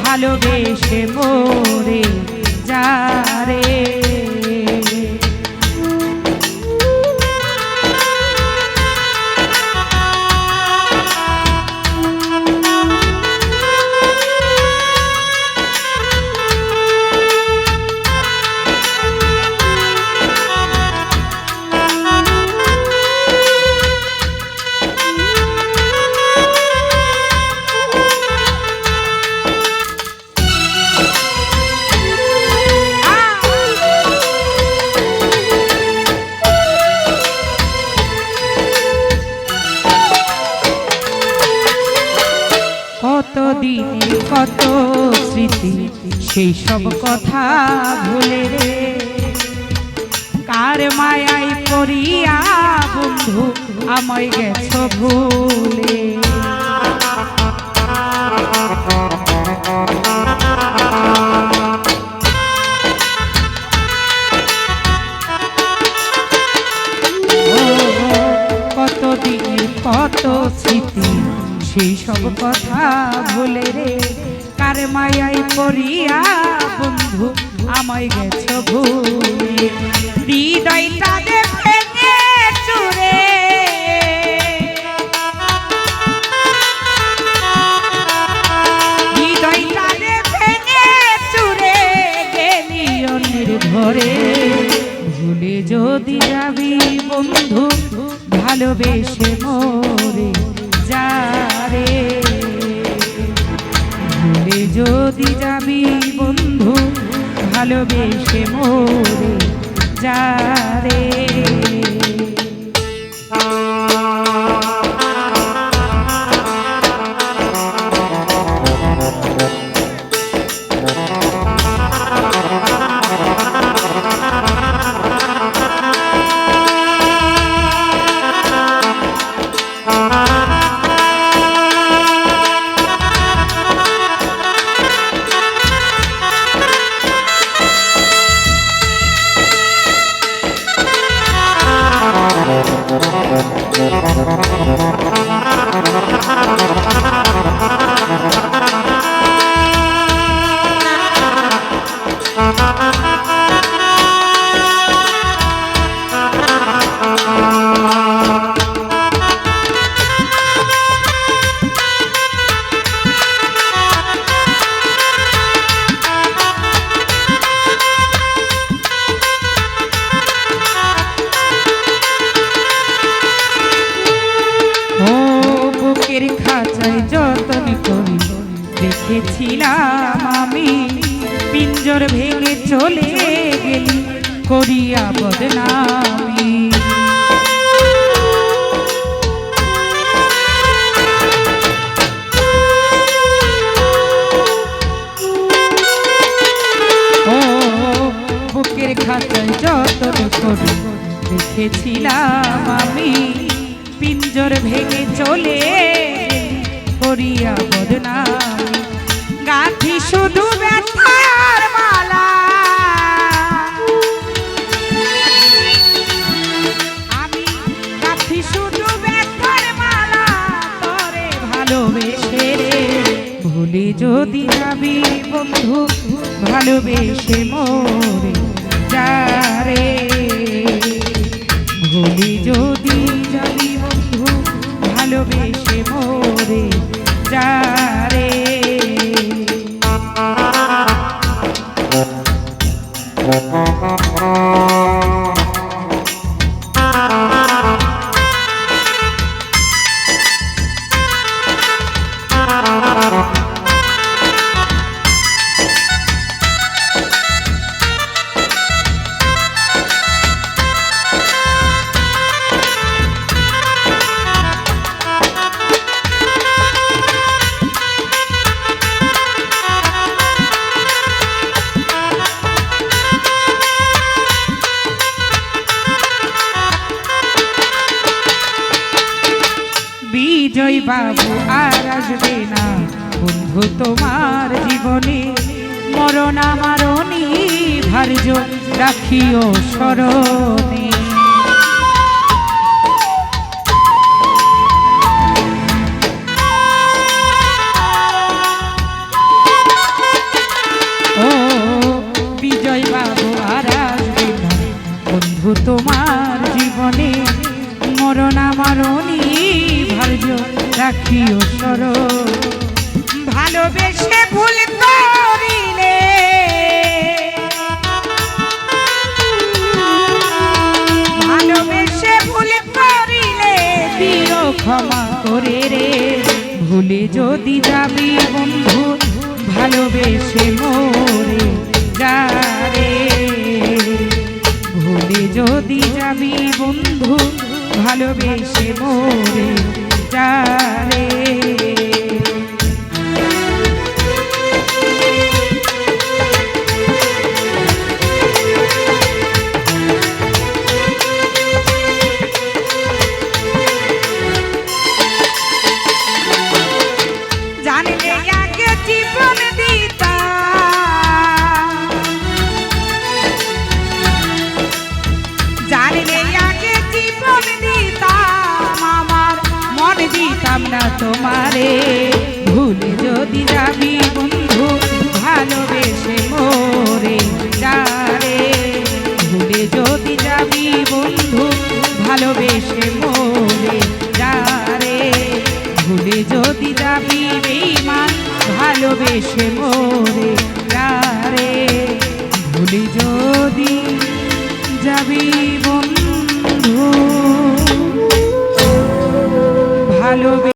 ভালোবেসে মরে যারে। কতদিন কত স্মৃতি সেই সব কথা ভুলে রে, কার মায়ায় পড়িয়া বন্ধু আমায় গেছ ভুলে। কতদিন কত স্মৃতি সেই সব কথা ভুলে রে, কার মায়ায় পড়িয়া বন্ধু আমায় গেছ ভুলে। হৃদয়টা ভেঙে চুরে হৃদয়টা ভেঙে চুরে গেলি অন্যের ঘরে। ভুলে যদি যাবি বন্ধু ভালোবেসে মরে যারে, ভুলে যদি যাবি বন্ধু ভালোবেসে মরে যারে। খাঁচায় যতন করি দেখেছিলাম আমি, পিঞ্জর ভেঙে চলে গেলি করিয়া বদনামি। ও বুকের খাঁচায় যতন করি দেখেছিলাম আমি, পিঞ্জর ভেঙে চলে করিয়া বদনামি। গাঁথি শুধু ব্যথার মালা, আমি গাঁথি শুধু ব্যথার মালা তোরে ভালোবেসে রে। ভুলে যদি যাবি বন্ধু ভালোবেসে মরে যারে, ভুলে যদি যাবি বন্ধু ভালোবেসে মরে যারে। বিজয় বাবু আর আসবে না বন্ধু তোমার জীবনে, মরণ আমার অনিবার্য রাখিও স্মরণে। নিশ্চয় বাবু আর আসবে না বন্ধু তোমার জীবনে, মরণ আমার অনিবার্য রাখিও স্মরণ। ভালোবেসে ভুল করিলে ভালোবেসে ভুল করিলে দিও ক্ষমা করে রে, ভুলে যদি যাবি বন্ধু ভালোবেসে মোরে যারে, ভুলে যদি যাবি বন্ধু ভালোবেসে মোরে যারে। জানলে আগে জীবন দিতাম, জানলে আগে জীবন দিতাম, আমার মন দিতাম না তোমারে, ভুলে যদি যাবি বন্ধু ভালোবেসে মোরে যারে, ভুলে যদি যাবি বন্ধু ভালোবেসে মোরে যারে, ভুলে যদি যাবি বেঈমান ভালোবেসে মোরে যারে, ভুলে যদি যাবি বন্ধু ভালোবেসে